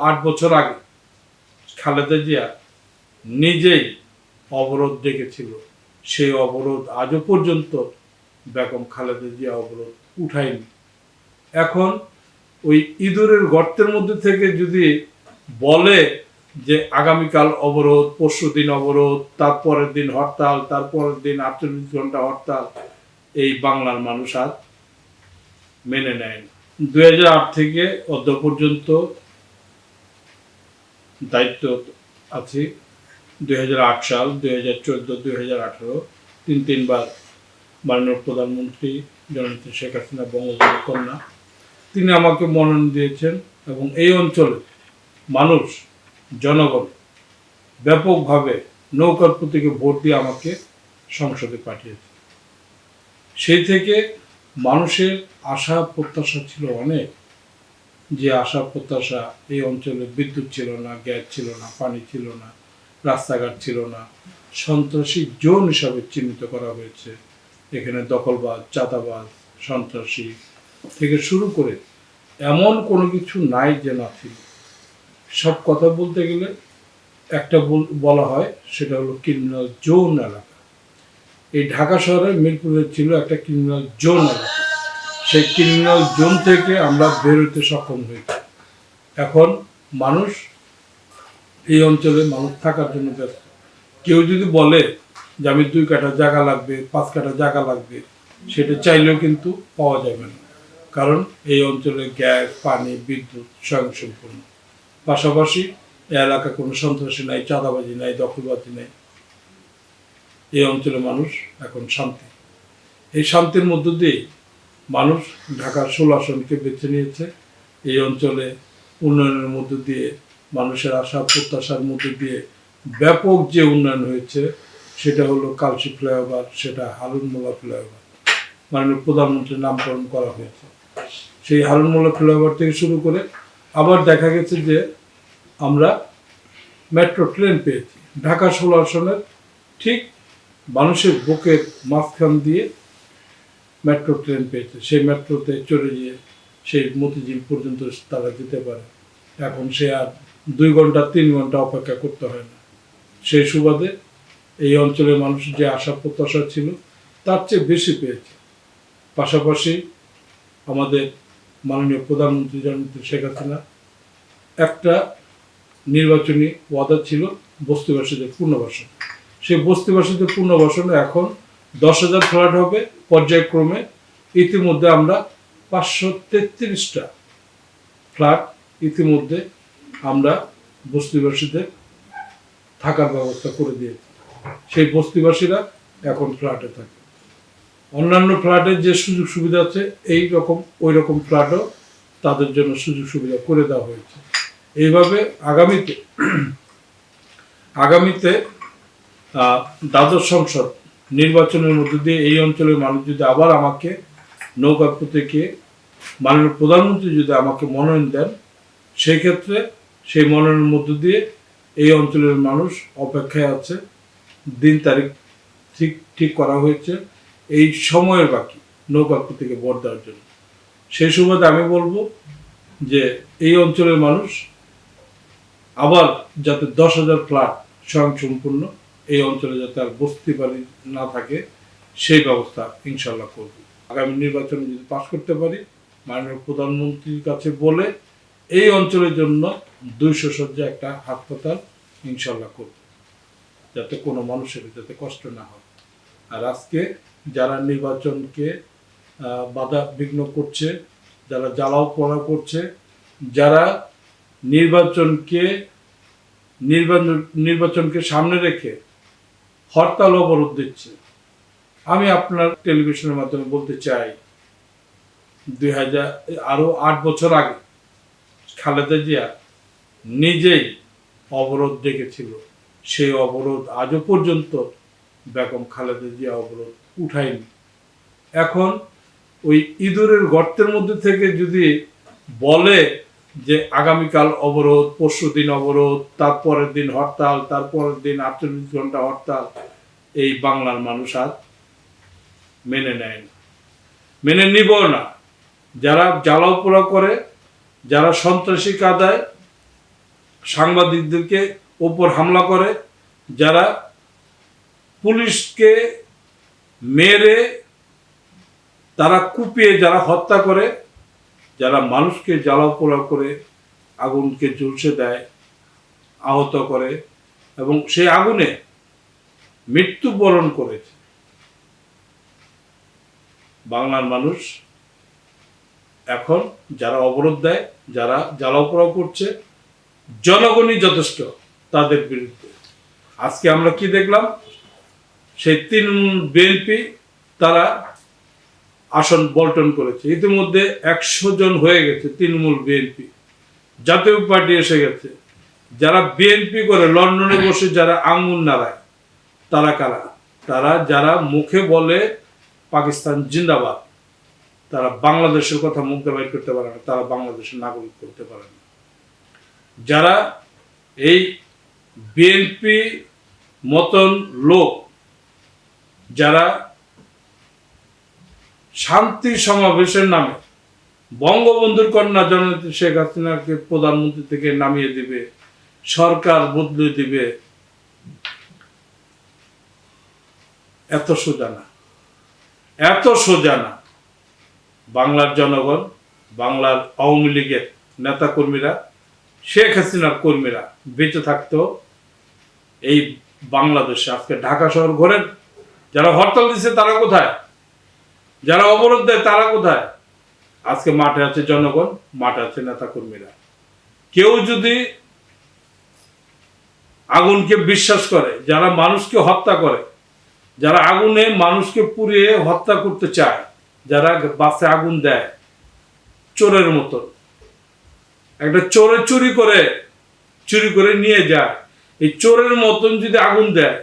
8 বছর আগে খালেদা জিয়া নিজেই অবরোধ ডেকেছিল। সেই অবরোধ আজও পর্যন্ত বেগম খালেদা জিয়া অবরোধ উঠায়নি। এখন ওই ইঁদুরের গর্তের মধ্যে থেকে যদি বলে যে আগামীকাল অবরোধ, পরশুদিন অবরোধ, তারপরের দিন হরতাল, তারপরের দিন 48 ঘন্টা হরতাল, এই বাংলার মানুষ আজ মেনে নেয় না। 2008 থেকে অদ্য পর্যন্ত দায়িত্ব আছে। 2008 সাল, 2014, 2018 তিনবার মাননীয় প্রধানমন্ত্রী জননেত্রী শেখ হাসিনা বঙ্গবন্ধু কন্যা তিনি আমাকে মনোনয়ন দিয়েছেন এবং এই অঞ্চলে মানুষ, জনগণ ব্যাপকভাবে নৌকার প্রতীকে ভোট দিয়ে আমাকে সংসদে পাঠিয়েছে। সেই থেকে মানুষের আশা প্রত্যাশা ছিল অনেক, যে আশা প্রত্যাশা, এই অঞ্চলে বিদ্যুৎ ছিল না, গ্যাস ছিল না, পানি ছিল না, রাস্তাঘাট ছিল না, সন্ত্রাসী জোন হিসাবে চিহ্নিত করা হয়েছে। এখানে দখলবাজ, চাঁদাবাজ, সন্ত্রাসী থেকে শুরু করে এমন কোনো কিছু নাই যে না ছিল। সব কথা বলতে গেলে একটা বলা হয়, সেটা হলো ক্রিমিনাল জোন এলাকা। এই ঢাকা শহরের মিরপুরে ছিল একটা ক্রিমিনাল জোন এলাকা। সেই ক্রিমিনাল জোন থেকে আমরা বের হতে সক্ষম হয়েছি। এখন মানুষ, এই অঞ্চলে মানুষ থাকার জন্য ব্যস্ত। কেউ যদি বলে যে আমি 2 কাঠা জায়গা লাগবে, 5 কাঠা জায়গা লাগবে, সেটা চাইলেও কিন্তু পাওয়া যাবে না, কারণ এই অঞ্চলে গ্যাস, পানি, বিদ্যুৎ স্বয়ংসম্পূর্ণ। পাশাপাশি এই এলাকা কোনো সন্ত্রাসী নাই, চাঁদাবাজি নাই, দখলবাজি নাই। এই অঞ্চলে মানুষ এখন শান্তি। এই শান্তির মধ্য দিয়ে মানুষ ঢাকার 16 আসনকে বেছে নিয়েছে। এই অঞ্চলে উন্নয়নের মধ্য দিয়ে, মানুষের আশা প্রত্যাশার মধ্য দিয়ে ব্যাপক যে উন্নয়ন হয়েছে, সেটা হলো কালশি ফ্লাইওভার, সেটা হারুন মোল্লা ফ্লাইওভার, মাননীয় প্রধানমন্ত্রীর নামকরণ করা হয়েছে। সেই হারুন মোল্লা ফ্লাইওভার থেকে শুরু করে আবার দেখা গেছে যে আমরা মেট্রো ট্রেন পেয়েছি। ঢাকা 16 আসনের ঠিক মানুষের বুকের মাঝখান দিয়ে মেট্রো ট্রেন পেয়েছে। সেই মেট্রোতে চড়ে গিয়ে সেই মতিঝিল পর্যন্ত তারা যেতে পারে। এখন সে আর 2 ঘন্টা 3 ঘন্টা অপেক্ষা করতে হয় না। সেই সুবাদে এই অঞ্চলের মানুষ যে আশা প্রত্যাশা ছিল, তার চেয়ে বেশি পেয়েছে। পাশাপাশি আমাদের মাননীয় প্রধানমন্ত্রী জননেত্রী শেখ হাসিনা একটা নির্বাচনী ওয়াদা ছিল বস্তিবাসীদের পুনর্বাসন। সেই বস্তিবাসীদের পুনর্বাসনে এখন 10,000 ফ্ল্যাট হবে পর্যায়ক্রমে। ইতিমধ্যে আমরা 533টা ফ্ল্যাট ইতিমধ্যে আমরা বস্তিবাসীদের থাকার ব্যবস্থা করে দিয়েছি। সেই বস্তিবাসীরা এখন ফ্ল্যাটে থাকে। অন্যান্য ফ্ল্যাটের যে সুযোগ সুবিধা আছে, এই রকম ওই রকম ফ্ল্যাটও তাদের জন্য সুযোগ সুবিধা করে দেওয়া হয়েছে। এইভাবে আগামীতে দ্বাদশ সংসদ নির্বাচনের মধ্য দিয়ে এই অঞ্চলের মানুষ যদি আবার আমাকে নৌকা প্রতীকে, মাননীয় প্রধানমন্ত্রী যদি আমাকে মনোনয়ন দেন, সেই ক্ষেত্রে সেই মনোনয়নের মধ্য দিয়ে এই অঞ্চলের মানুষ অপেক্ষায় আছে। দিন তারিখ ঠিক করা হয়েছে এই সময়ের বাকি নৌকা প্রতীকে ভোট দেওয়ার জন্য। সেই সুবাদে আমি বলবো যে এই অঞ্চলের মানুষ আবার যাতে 10,000 ফ্ল্যাট স্বয়ংসম্পূর্ণ, এই অঞ্চলে যাতে আর বস্তি বাড়ি না থাকে, সেই ব্যবস্থা ইনশাল্লাহ করব। আগামী নির্বাচনে যদি পাশ করতে পারি, মাননীয় প্রধানমন্ত্রীর কাছে বলে এই অঞ্চলের জন্য 200 শয্যা একটা হাসপাতাল ইনশাল্লাহ করব, যাতে কোনো মানুষের যাতে কষ্ট না হয়। আর আজকে যারা নির্বাচনকে বাধা বিঘ্ন করছে, যারা জ্বালাও পোড়া করছে, যারা নির্বাচনকে সামনে রেখে হরতাল অবরোধ দিচ্ছে, আমি আপনার টেলিভিশনের মাধ্যমে বলতে চাই, 8 বছর আগে খালেদা জিয়া নিজেই অবরোধ ডেকেছিল। সেই অবরোধ আজও পর্যন্ত বেগম খালেদা জিয়া অবরোধ উঠায়নি। এখন ওই ইঁদুরের গর্তের মধ্যে থেকে যদি বলে যে আগামীকাল অবরোধ, পরশুদিন অবরোধ, তারপরের দিন হরতাল, তারপরের দিন 48 ঘন্টা হরতাল, এই বাংলার মানুষ আজ মেনে নেয় না, মেনে নিব না। যারা জ্বালাও পোড়া করে, যারা সন্ত্রাসী কাঁদায়, সাংবাদিকদেরকে ওপর হামলা করে, যারা পুলিশকে মেরে তারা কুপিয়ে যারা হত্যা করে, যারা মানুষকে জ্বালাও পোড়া করে আগুনকে ঝলসে দেয়, আহত করে এবং সেই আগুনে মৃত্যুবরণ করেছে বাংলার মানুষ। এখন যারা অবরোধ দেয়, যারা জ্বালাও পোড়াও করছে, জনগণই যথেষ্ট তাদের বিরুদ্ধে। আজকে আমরা কি দেখলাম, সেই তৃণমূল বিএনপি তারা আসন বন্টন করেছে। ইতিমধ্যে 100 জন হয়ে গেছে তৃণমূল বিএনপি, জাতীয় পার্টি এসে গেছে। যারা বিএনপি করে লন্ডনে বসে যারা আঙুল নাড়ায়, তারা কারা? তারা যারা মুখে বলে পাকিস্তান জিন্দাবাদ, তারা বাংলাদেশের কথা মুখ দিয়ে বাইর করতে পারে না, তারা বাংলাদেশের নাগরিক করতে পারে না। যারা এই বিএনপি মতন লোক, যারা শান্তি সমাবেশের নামে বঙ্গবন্ধুর কন্যা জননেত্রী শেখ হাসিনাকে প্রধানমন্ত্রী থেকে নামিয়ে দিবে, সরকার বদলে দিবে, এত সোজা না, এত সোজা না। বাংলার জনগণ, বাংলার আওয়ামী লীগের নেতা কর্মীরা, শেখ হাসিনার কর্মীরা বেঁচে থাকতো এই বাংলাদেশে। আজকে ঢাকা শহর ঘোরেন, যারা হরতাল দিচ্ছে তারা কোথায়? যারা অবরোধ দেয় তারা কোথায়? আজকে মাঠে আছে জনগণ, মাঠে আছে নেতা কর্মীরা। কেউ যদি আগুনকে বিশ্বাস করে, যারা মানুষকে হত্যা করে, যারা আগুনে মানুষকে পুড়িয়ে হত্যা করতে চায়, যারা বাসে আগুন দেয় চোরের মতন, একটা চোরে চুরি করে নিয়ে যায়, এই চোরের মতন যদি আগুন দেয়,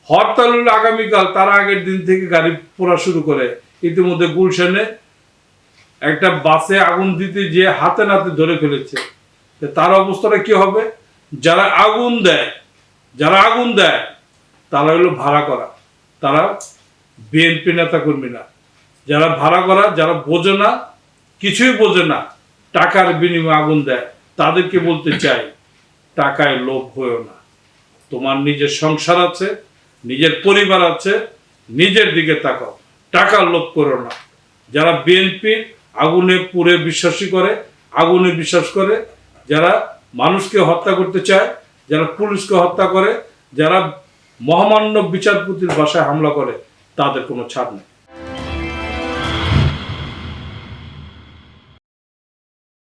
হরতাল হলে আগামীকাল, তার আগের দিন থেকে গাড়ি পোড়া শুরু করে। ইতিমধ্যে গুলশানে একটা বাসে আগুন দিতে গিয়ে হাতে নাতে ধরে ফেলেছে। তার অবস্থাটা কি হবে? যারা আগুন দেয় তারা হলো ভাড়া করা, তারা বিএনপি নেতা কর্মী না। যারা ভাড়া করা, যারা বোঝে না, কিছুই বোঝে না, টাকার বিনিময়ে আগুন দেয়, তাদেরকে বলতে চাই, টাকায় লোভ হয়েও না। তোমার নিজের সংসার আছে, নিজের পরিবার আছে, নিজের দিকে তাকাও, টাকার লোভ করো না। যারা বিএনপি আগুনে পুড়ে আগুনে বিশ্বাস করে, যারা মানুষকে হত্যা করতে চায়, যারা পুলিশকে হত্যা করে, যারা মহামান্য বিচারপতির বাসায় হামলা করে, তাদের কোনো ছাড় নেই।